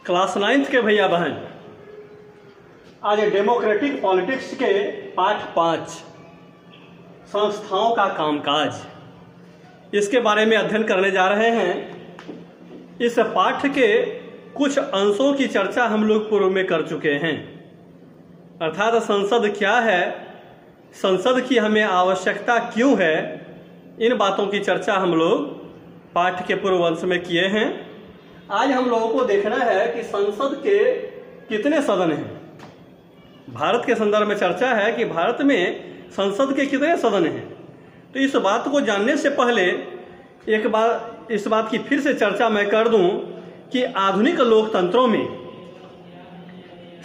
Class 9th के भैया बहन, आज डेमोक्रेटिक पॉलिटिक्स के पाठ 5 संस्थाओं का कामकाज, इसके बारे में अध्ययन करने जा रहे हैं। इस पाठ के कुछ अंशों की चर्चा हम लोग पूर्व में कर चुके हैं, अर्थात संसद क्या है, संसद की हमें आवश्यकता क्यों है, इन बातों की चर्चा हम लोग पाठ के पूर्व अंश में किए हैं। आज हम लोगों को देखना है कि संसद के कितने सदन हैं। भारत के संदर्भ में चर्चा है कि भारत में संसद के कितने सदन हैं। तो इस बात को जानने से पहले एक बार इस बात की फिर से चर्चा मैं कर दूं कि आधुनिक लोकतंत्रों में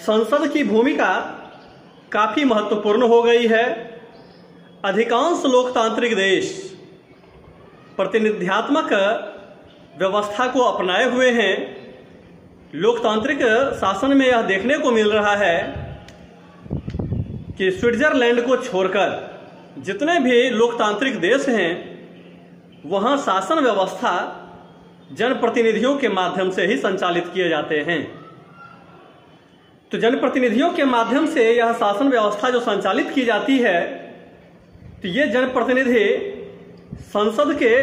संसद की भूमिका काफी महत्वपूर्ण हो गई है। अधिकांश लोकतांत्रिक देश प्रतिनिध्यात्मक व्यवस्था को अपनाए हुए हैं। लोकतांत्रिक शासन में यह देखने को मिल रहा है कि स्विट्जरलैंड को छोड़कर जितने भी लोकतांत्रिक देश हैं, वहां शासन व्यवस्था जनप्रतिनिधियों के माध्यम से ही संचालित किए जाते हैं। तो जनप्रतिनिधियों के माध्यम से यह शासन व्यवस्था जो संचालित की जाती है, तो ये जनप्रतिनिधि संसद के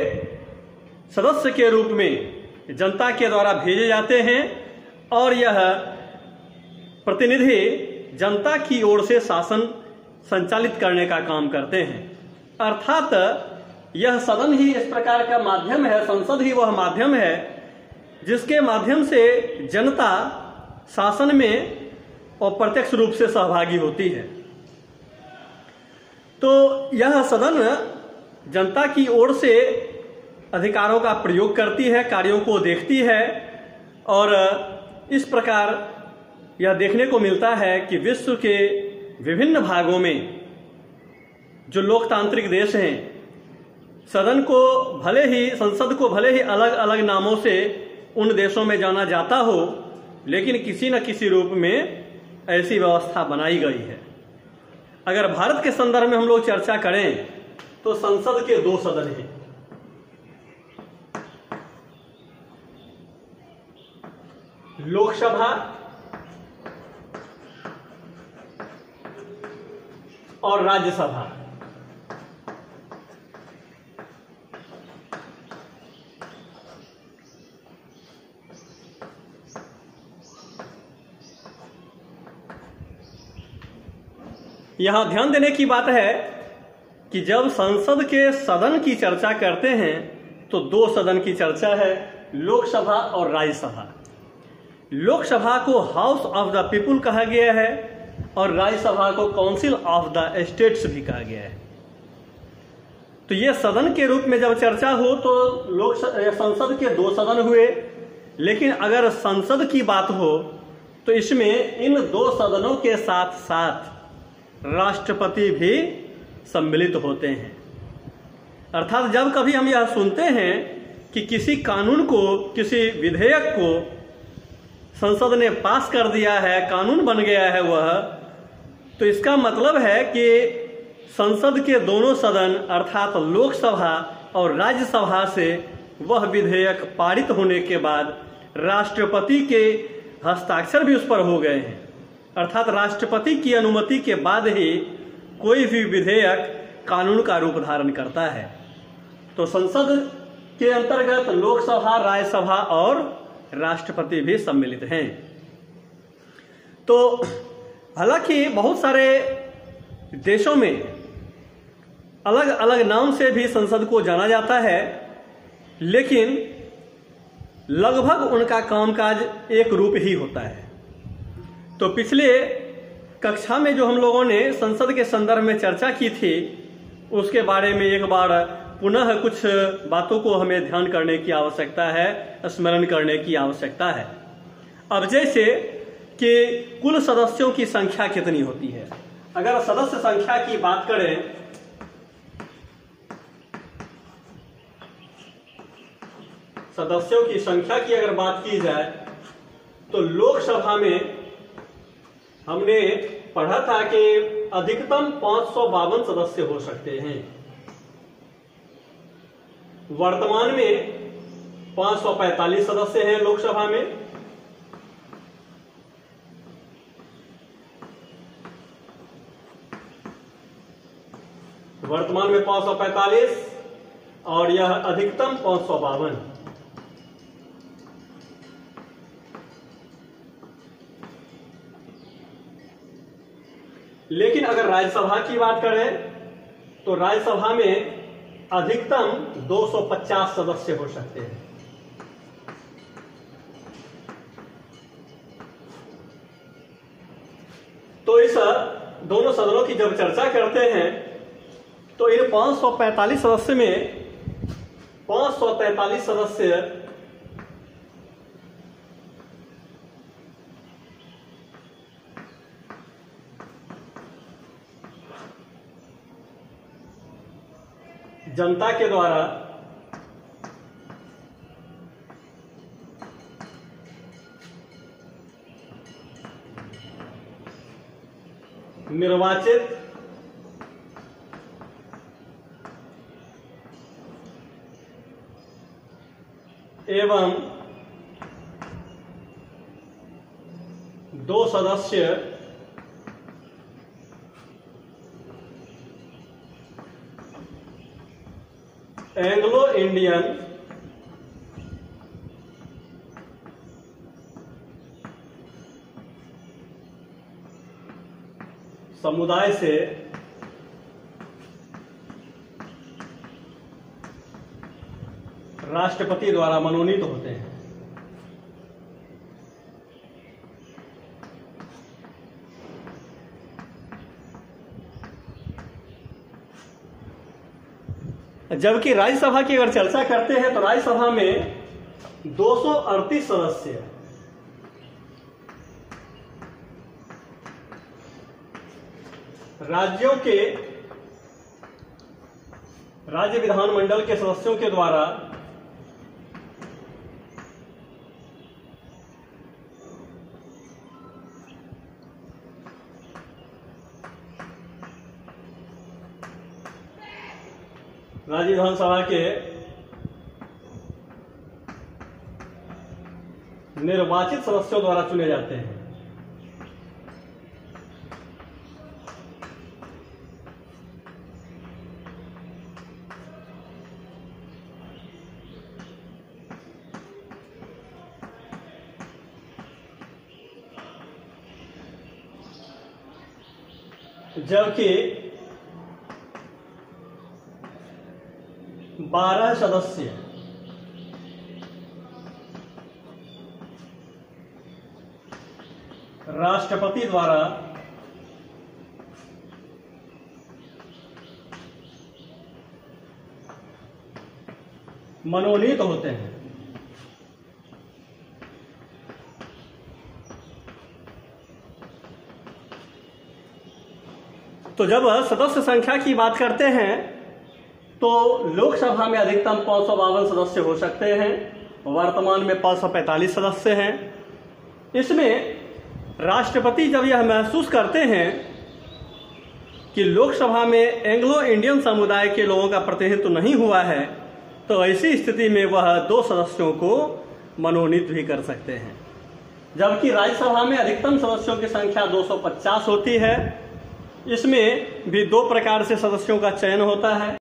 सदस्य के रूप में जनता के द्वारा भेजे जाते हैं और यह प्रतिनिधि जनता की ओर से शासन संचालित करने का काम करते हैं। अर्थात यह सदन ही इस प्रकार का माध्यम है, संसद ही वह माध्यम है जिसके माध्यम से जनता शासन में अप्रत्यक्ष रूप से सहभागी होती है। तो यह सदन जनता की ओर से अधिकारों का प्रयोग करती है, कार्यों को देखती है और इस प्रकार यह देखने को मिलता है कि विश्व के विभिन्न भागों में जो लोकतांत्रिक देश हैं, सदन को भले ही संसद को भले ही अलग अलग नामों से उन देशों में जाना जाता हो, लेकिन किसी न किसी रूप में ऐसी व्यवस्था बनाई गई है। अगर भारत के संदर्भ में हम लोग चर्चा करें तो संसद के 2 सदन हैं, लोकसभा और राज्यसभा। यहां ध्यान देने की बात है कि जब संसद के सदन की चर्चा करते हैं तो 2 सदन की चर्चा है, लोकसभा और राज्यसभा। लोकसभा को हाउस ऑफ द पीपुल कहा गया है और राज्यसभा को काउंसिल ऑफ द स्टेट्स भी कहा गया है। तो ये सदन के रूप में जब चर्चा हो तो संसद के 2 सदन हुए, लेकिन अगर संसद की बात हो तो इसमें इन 2 सदनों के साथ साथ राष्ट्रपति भी सम्मिलित होते हैं। अर्थात जब कभी हम यह सुनते हैं कि किसी कानून को, किसी विधेयक को संसद ने पास कर दिया है, कानून बन गया है वह, तो इसका मतलब है कि संसद के दोनों सदन अर्थात लोकसभा और राज्यसभा से वह विधेयक पारित होने के बाद राष्ट्रपति के हस्ताक्षर भी उस पर हो गए हैं। अर्थात राष्ट्रपति की अनुमति के बाद ही कोई भी विधेयक कानून का रूप धारण करता है। तो संसद के अंतर्गत लोकसभा, राज्यसभा और राष्ट्रपति भी सम्मिलित हैं। तो हालांकि बहुत सारे देशों में अलग अलग नाम से भी संसद को जाना जाता है, लेकिन लगभग उनका कामकाज एक रूप ही होता है। तो पिछले कक्षा में जो हम लोगों ने संसद के संदर्भ में चर्चा की थी, उसके बारे में एक बार पुनः कुछ बातों को हमें ध्यान करने की आवश्यकता है, स्मरण करने की आवश्यकता है। अब जैसे कि कुल सदस्यों की संख्या कितनी होती है। अगर सदस्य संख्या की बात करें सदस्यों की संख्या की अगर बात की जाए तो लोकसभा में हमने पढ़ा था कि अधिकतम 552 सदस्य हो सकते हैं। वर्तमान में 545 सदस्य हैं लोकसभा में वर्तमान में 545 और यह अधिकतम 552। लेकिन अगर राज्यसभा की बात करें तो राज्यसभा में अधिकतम 250 सदस्य हो सकते हैं। तो इस दोनों सदनों की जब चर्चा करते हैं तो इन 545 सदस्य में 543 सदस्य जनता के द्वारा निर्वाचित एवं 2 सदस्य एंग्लो इंडियन समुदाय से राष्ट्रपति द्वारा मनोनीत होते हैं। जबकि राज्यसभा की अगर चर्चा करते हैं तो राज्यसभा में 238 सदस्य राज्यों के राज्य विधानमंडल के सदस्यों के द्वारा राज्य विधानसभा के निर्वाचित सदस्यों द्वारा चुने जाते हैं। जबकि 12 सदस्य राष्ट्रपति द्वारा मनोनीत होते हैं। तो जब सदस्य संख्या की बात करते हैं तो लोकसभा में अधिकतम 552 सदस्य हो सकते हैं, वर्तमान में 545 सदस्य हैं। इसमें राष्ट्रपति जब यह महसूस करते हैं कि लोकसभा में एंग्लो इंडियन समुदाय के लोगों का प्रतिनिधित्व नहीं हुआ है तो ऐसी स्थिति में वह 2 सदस्यों को मनोनीत भी कर सकते हैं। जबकि राज्यसभा में अधिकतम सदस्यों की संख्या 250 होती है। इसमें भी 2 प्रकार से सदस्यों का चयन होता है।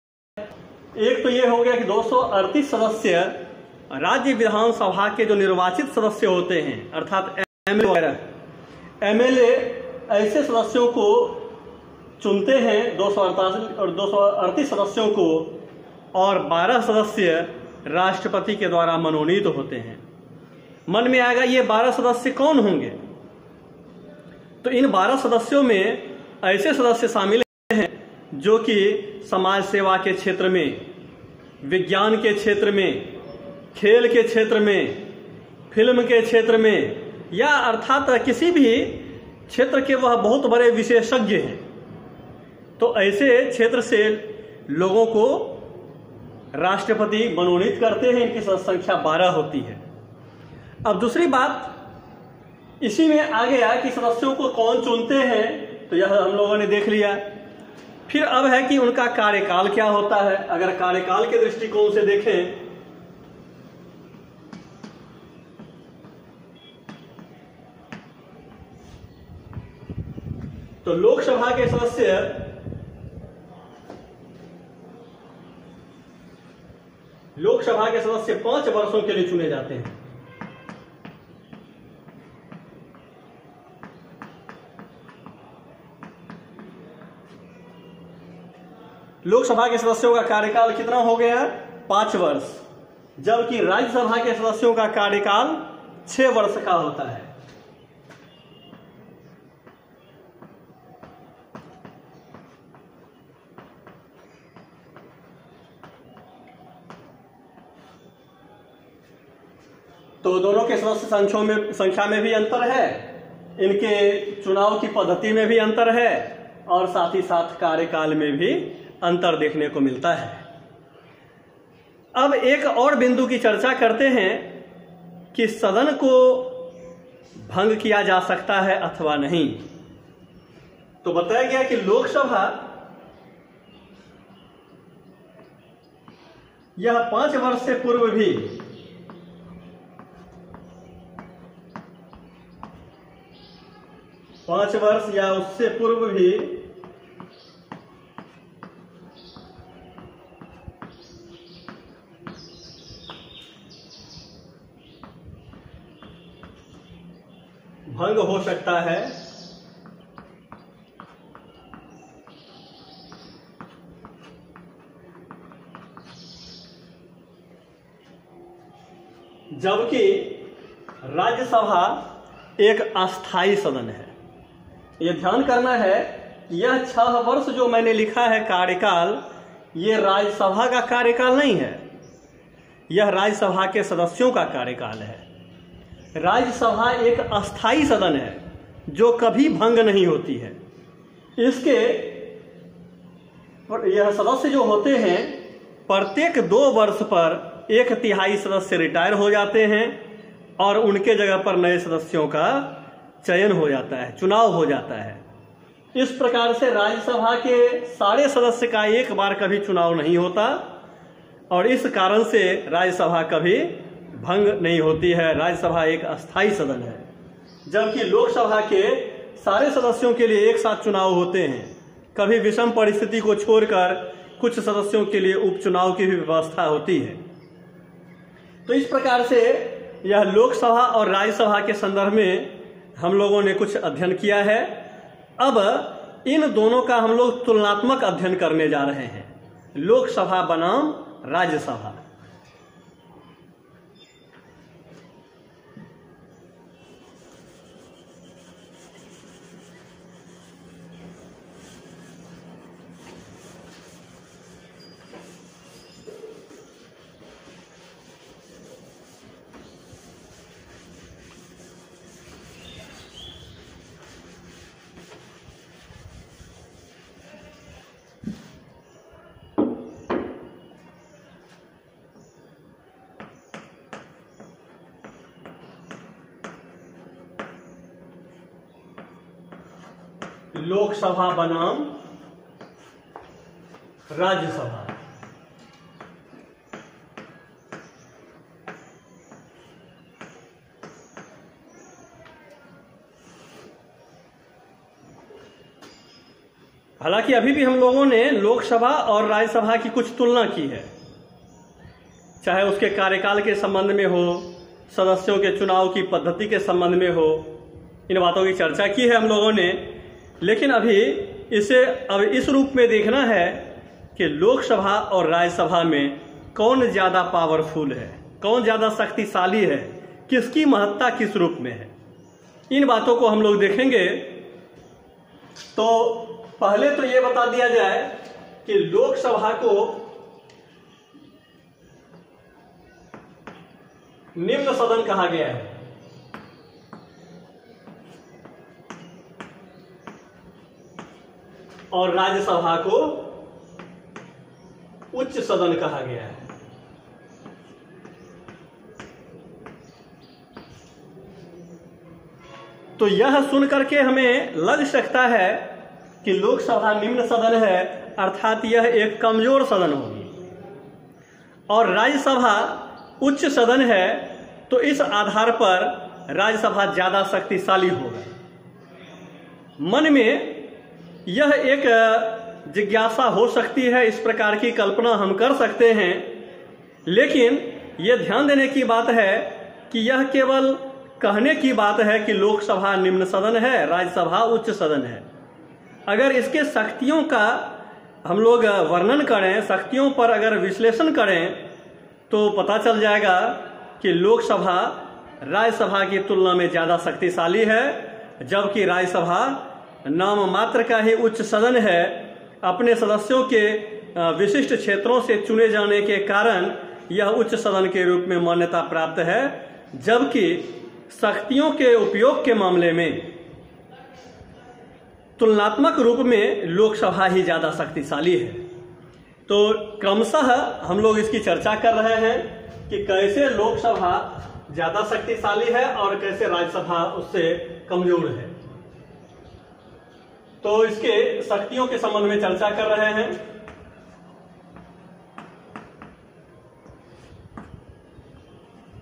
एक तो ये हो गया कि 238 सदस्य राज्य विधानसभा के जो निर्वाचित सदस्य होते हैं अर्थात एमएलए वगैरह, एमएलए ऐसे सदस्यों को चुनते हैं 238 सदस्यों को, और 12 सदस्य राष्ट्रपति के द्वारा मनोनीत होते हैं। मन में आएगा ये 12 सदस्य कौन होंगे? तो इन 12 सदस्यों में ऐसे सदस्य शामिल हैं जो कि समाज सेवा के क्षेत्र में, विज्ञान के क्षेत्र में, खेल के क्षेत्र में, फिल्म के क्षेत्र में, या अर्थात किसी भी क्षेत्र के वह बहुत बड़े विशेषज्ञ हैं। तो ऐसे क्षेत्र से लोगों को राष्ट्रपति मनोनीत करते हैं। इनकी संख्या 12 होती है। अब दूसरी बात इसी में आ गया कि सदस्यों को कौन चुनते हैं, तो यह हम लोगों ने देख लिया। फिर अब है कि उनका कार्यकाल क्या होता है। अगर कार्यकाल के दृष्टिकोण से देखें तो लोकसभा के सदस्य लोकसभा के सदस्य 5 वर्षों के लिए चुने जाते हैं। लोकसभा के सदस्यों का कार्यकाल कितना हो गया? 5 वर्ष, जबकि राज्यसभा के सदस्यों का कार्यकाल 6 वर्ष का होता है। तो दोनों के सदस्य संख्या में भी अंतर है, इनके चुनाव की पद्धति में भी अंतर है, और साथ ही साथ कार्यकाल में भी अंतर देखने को मिलता है। अब एक और बिंदु की चर्चा करते हैं कि सदन को भंग किया जा सकता है अथवा नहीं। तो बताया गया कि लोकसभा यह 5 वर्ष से पूर्व भी पांच वर्ष या उससे पूर्व भी भंग हो सकता है जबकि राज्यसभा एक अस्थाई सदन है। यह ध्यान करना है कि यह 6 वर्ष जो मैंने लिखा है कार्यकाल, यह राज्यसभा का कार्यकाल नहीं है, यह राज्यसभा के सदस्यों का कार्यकाल है। राज्यसभा एक अस्थाई सदन है जो कभी भंग नहीं होती है। इसके यह सदस्य जो होते हैं, प्रत्येक 2 वर्ष पर 1/3 सदस्य रिटायर हो जाते हैं और उनके जगह पर नए सदस्यों का चयन हो जाता है, चुनाव हो जाता है। इस प्रकार से राज्यसभा के सारे सदस्य का एक बार कभी चुनाव नहीं होता और इस कारण से राज्यसभा कभी भंग नहीं होती है। राज्यसभा एक अस्थाई सदन है, जबकि लोकसभा के सारे सदस्यों के लिए एक साथ चुनाव होते हैं। कभी विषम परिस्थिति को छोड़कर कुछ सदस्यों के लिए उपचुनाव की भी व्यवस्था होती है। तो इस प्रकार से यह लोकसभा और राज्यसभा के संदर्भ में हम लोगों ने कुछ अध्ययन किया है। अब इन दोनों का हम लोग तुलनात्मक अध्ययन करने जा रहे हैं, लोकसभा बनाम राज्यसभा। लोकसभा बनाम राज्यसभा। हालांकि अभी भी हम लोगों ने लोकसभा और राज्यसभा की कुछ तुलना की है, चाहे उसके कार्यकाल के संबंध में हो, सदस्यों के चुनाव की पद्धति के संबंध में हो, इन बातों की चर्चा की है हम लोगों ने। लेकिन अभी इसे अब इस रूप में देखना है कि लोकसभा और राज्यसभा में कौन ज़्यादा पावरफुल है, कौन ज़्यादा शक्तिशाली है, किसकी महत्ता किस रूप में है, इन बातों को हम लोग देखेंगे। तो पहले तो ये बता दिया जाए कि लोकसभा को निम्न सदन कहा गया है और राज्यसभा को उच्च सदन कहा गया है। तो यह सुनकर के हमें लग सकता है कि लोकसभा निम्न सदन है, अर्थात यह एक कमजोर सदन होगी, और राज्यसभा उच्च सदन है, तो इस आधार पर राज्यसभा ज्यादा शक्तिशाली होगा। मन में यह एक जिज्ञासा हो सकती है, इस प्रकार की कल्पना हम कर सकते हैं लेकिन यह ध्यान देने की बात है कि यह केवल कहने की बात है कि लोकसभा निम्न सदन है, राज्यसभा उच्च सदन है। अगर इसके शक्तियों का हम लोग वर्णन करें, शक्तियों पर अगर विश्लेषण करें, तो पता चल जाएगा कि लोकसभा राज्यसभा की तुलना में ज़्यादा शक्तिशाली है, जबकि राज्यसभा नाम मात्र का ही उच्च सदन है। अपने सदस्यों के विशिष्ट क्षेत्रों से चुने जाने के कारण यह उच्च सदन के रूप में मान्यता प्राप्त है, जबकि शक्तियों के उपयोग के मामले में तुलनात्मक रूप में लोकसभा ही ज़्यादा शक्तिशाली है। तो क्रमशः हम लोग इसकी चर्चा कर रहे हैं कि कैसे लोकसभा ज़्यादा शक्तिशाली है और कैसे राज्यसभा उससे कमजोर है। तो इसके शक्तियों के संबंध में चर्चा कर रहे हैं।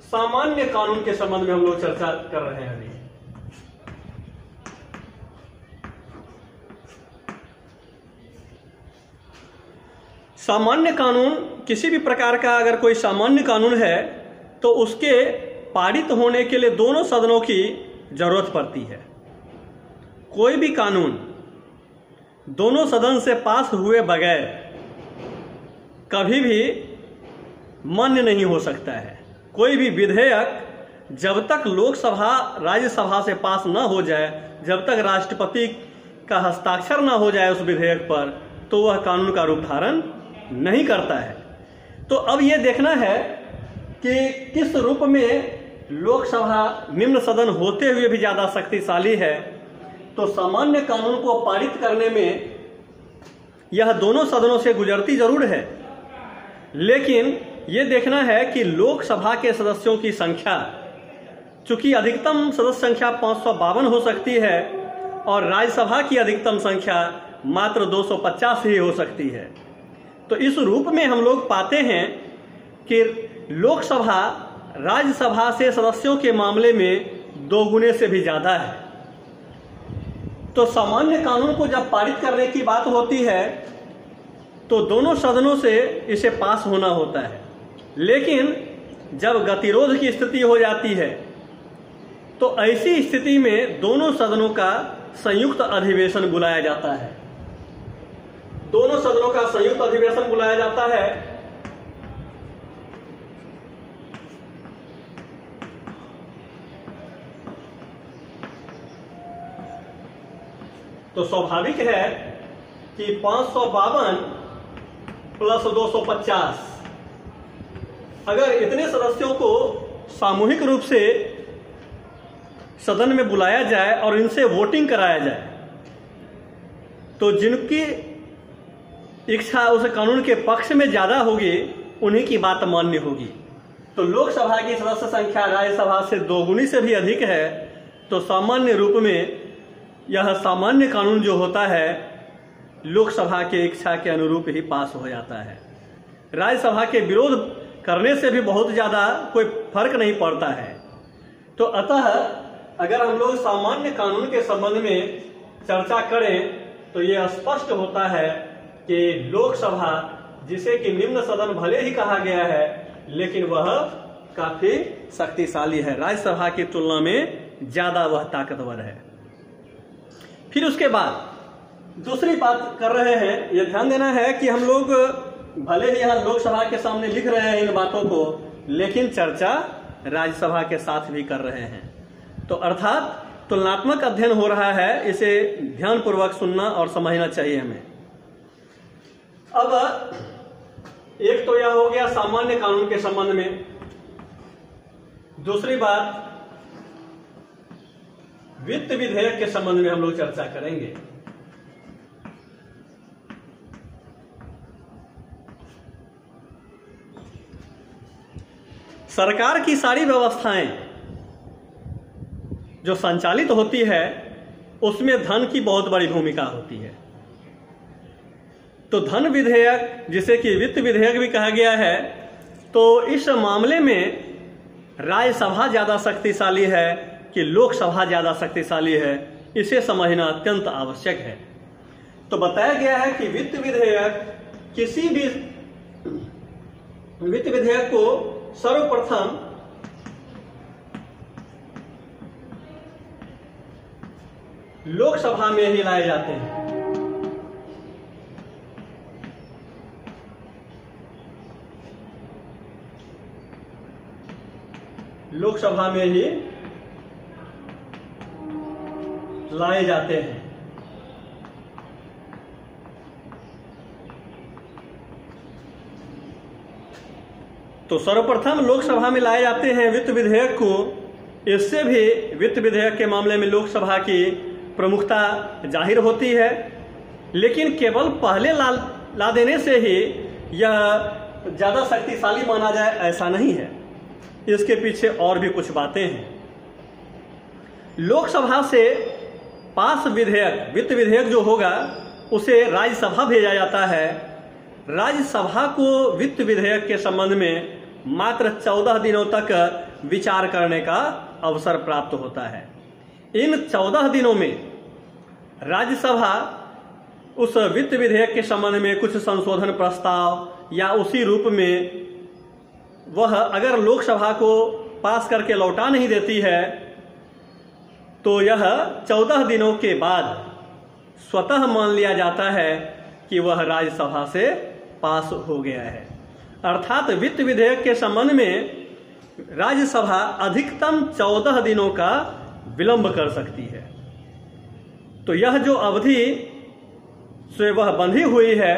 सामान्य कानून के संबंध में हम लोग चर्चा कर रहे हैं अभी। सामान्य कानून, किसी भी प्रकार का अगर कोई सामान्य कानून है तो उसके पारित होने के लिए दोनों सदनों की जरूरत पड़ती है। कोई भी कानून दोनों सदन से पास हुए बगैर कभी भी मान्य नहीं हो सकता है। कोई भी विधेयक जब तक लोकसभा राज्यसभा से पास न हो जाए, जब तक राष्ट्रपति का हस्ताक्षर न हो जाए उस विधेयक पर, तो वह कानून का रूप धारण नहीं करता है। तो अब यह देखना है कि किस रूप में लोकसभा निम्न सदन होते हुए भी ज़्यादा शक्तिशाली है। तो सामान्य कानून को पारित करने में यह दोनों सदनों से गुजरती जरूर है, लेकिन ये देखना है कि लोकसभा के सदस्यों की संख्या, चूंकि अधिकतम सदस्य संख्या 552 हो सकती है और राज्यसभा की अधिकतम संख्या मात्र 250 ही हो सकती है। तो इस रूप में हम लोग पाते हैं कि लोकसभा राज्यसभा से सदस्यों के मामले में 2 गुने से भी ज़्यादा है। तो सामान्य कानून को जब पारित करने की बात होती है तो दोनों सदनों से इसे पास होना होता है, लेकिन जब गतिरोध की स्थिति हो जाती है तो ऐसी स्थिति में दोनों सदनों का संयुक्त अधिवेशन बुलाया जाता है। दोनों सदनों का संयुक्त अधिवेशन बुलाया जाता है। तो स्वाभाविक है कि 552 प्लस 250, अगर इतने सदस्यों को सामूहिक रूप से सदन में बुलाया जाए और इनसे वोटिंग कराया जाए, तो जिनकी इच्छा उस कानून के पक्ष में ज्यादा होगी उन्हीं की बात मान्य होगी। तो लोकसभा की सदस्य संख्या राज्यसभा से 2 गुनी से भी अधिक है, तो सामान्य रूप में यह सामान्य कानून जो होता है लोकसभा के इच्छा के अनुरूप ही पास हो जाता है। राज्यसभा के विरोध करने से भी बहुत ज़्यादा कोई फर्क नहीं पड़ता है। तो अतः अगर हम लोग सामान्य कानून के संबंध में चर्चा करें तो ये स्पष्ट होता है कि लोकसभा, जिसे कि निम्न सदन भले ही कहा गया है, लेकिन वह काफी शक्तिशाली है। राज्यसभा की तुलना में ज्यादा वह ताकतवर है। फिर उसके बाद दूसरी बात कर रहे हैं, यह ध्यान देना है कि हम लोग भले ही यहाँ लोकसभा के सामने लिख रहे हैं इन बातों को, लेकिन चर्चा राज्यसभा के साथ भी कर रहे हैं। तो अर्थात तुलनात्मक अध्ययन हो रहा है, इसे ध्यानपूर्वक सुनना और समझना चाहिए हमें। अब एक तो यह हो गया सामान्य कानून के संबंध में। दूसरी बात वित्त विधेयक के संबंध में हम लोग चर्चा करेंगे। सरकार की सारी व्यवस्थाएं जो संचालित होती है उसमें धन की बहुत बड़ी भूमिका होती है। तो धन विधेयक, जिसे कि वित्त विधेयक भी कहा गया है, तो इस मामले में राज्यसभा ज्यादा शक्तिशाली है कि लोकसभा ज्यादा शक्तिशाली है, इसे समझना अत्यंत आवश्यक है। तो बताया गया है कि वित्त विधेयक किसी भी वित्त विधेयक को सर्वप्रथम लोकसभा में ही लाए जाते हैं। लोकसभा में ही लाए जाते हैं। तो सर्वप्रथम लोकसभा में लाए जाते हैं वित्त विधेयक को। इससे भी वित्त विधेयक के मामले में लोकसभा की प्रमुखता जाहिर होती है, लेकिन केवल पहले ला देने से ही यह ज्यादा शक्तिशाली माना जाए ऐसा नहीं है। इसके पीछे और भी कुछ बातें हैं। लोकसभा से पास विधेयक, वित्त विधेयक जो होगा उसे राज्यसभा भेजा जाता है। राज्यसभा को वित्त विधेयक के संबंध में मात्र 14 दिनों तक विचार करने का अवसर प्राप्त होता है। इन 14 दिनों में राज्यसभा उस वित्त विधेयक के संबंध में कुछ संशोधन प्रस्ताव या उसी रूप में वह अगर लोकसभा को पास करके लौटा नहीं देती है तो यह 14 दिनों के बाद स्वतः मान लिया जाता है कि वह राज्यसभा से पास हो गया है। अर्थात वित्त विधेयक के संबंध में राज्यसभा अधिकतम 14 दिनों का विलंब कर सकती है। तो यह जो अवधि से वह बंधी हुई है,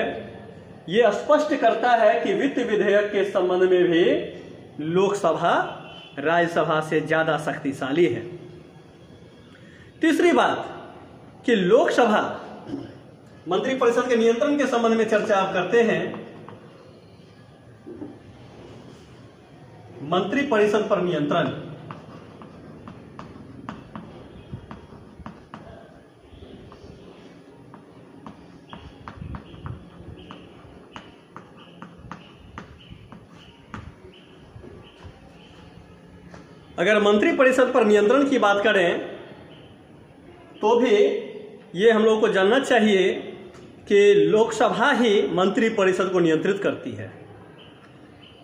ये स्पष्ट करता है कि वित्त विधेयक के संबंध में भी लोकसभा राज्यसभा से ज्यादा शक्तिशाली है। तीसरी बात कि लोकसभा मंत्रिपरिषद के नियंत्रण के संबंध में चर्चा आप करते हैं। मंत्रिपरिषद पर नियंत्रण, अगर मंत्रिपरिषद पर नियंत्रण की बात करें तो भी ये हम लोग को जानना चाहिए कि लोकसभा ही मंत्रिपरिषद को नियंत्रित करती है।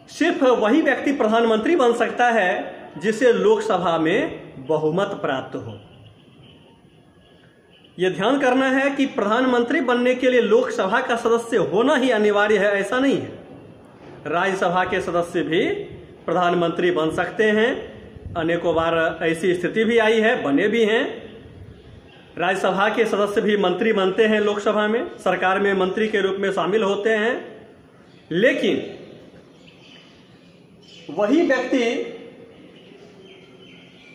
सिर्फ वही व्यक्ति प्रधानमंत्री बन सकता है जिसे लोकसभा में बहुमत प्राप्त हो। यह ध्यान करना है कि प्रधानमंत्री बनने के लिए लोकसभा का सदस्य होना ही अनिवार्य है, ऐसा नहीं है। राज्यसभा के सदस्य भी प्रधानमंत्री बन सकते हैं। अनेकों बार ऐसी स्थिति भी आई है, बने भी हैं। राज्यसभा के सदस्य भी मंत्री बनते हैं, लोकसभा में सरकार में मंत्री के रूप में शामिल होते हैं। लेकिन वही व्यक्ति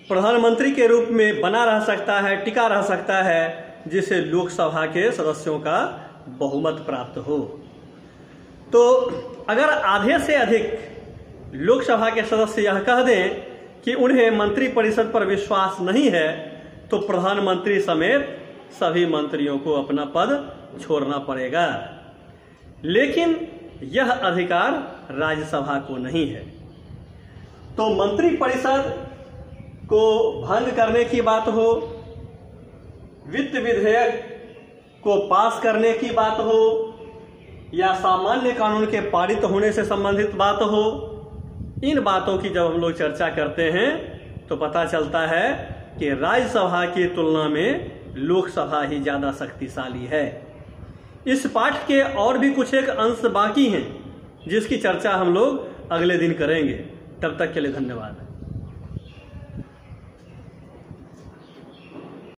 प्रधानमंत्री के रूप में बना रह सकता है, टिका रह सकता है, जिसे लोकसभा के सदस्यों का बहुमत प्राप्त हो। तो अगर आधे से अधिक लोकसभा के सदस्य यह कह दें कि उन्हें मंत्रिपरिषद पर विश्वास नहीं है, तो प्रधानमंत्री समेत सभी मंत्रियों को अपना पद छोड़ना पड़ेगा। लेकिन यह अधिकार राज्यसभा को नहीं है। तो मंत्रिपरिषद को भंग करने की बात हो, वित्त विधेयक को पास करने की बात हो, या सामान्य कानून के पारित होने से संबंधित बात हो, इन बातों की जब हम लोग चर्चा करते हैं तो पता चलता है कि राज्यसभा की तुलना में लोकसभा ही ज्यादा शक्तिशाली है। इस पाठ के और भी कुछ एक अंश बाकी हैं जिसकी चर्चा हम लोग अगले दिन करेंगे। तब तक के लिए धन्यवाद।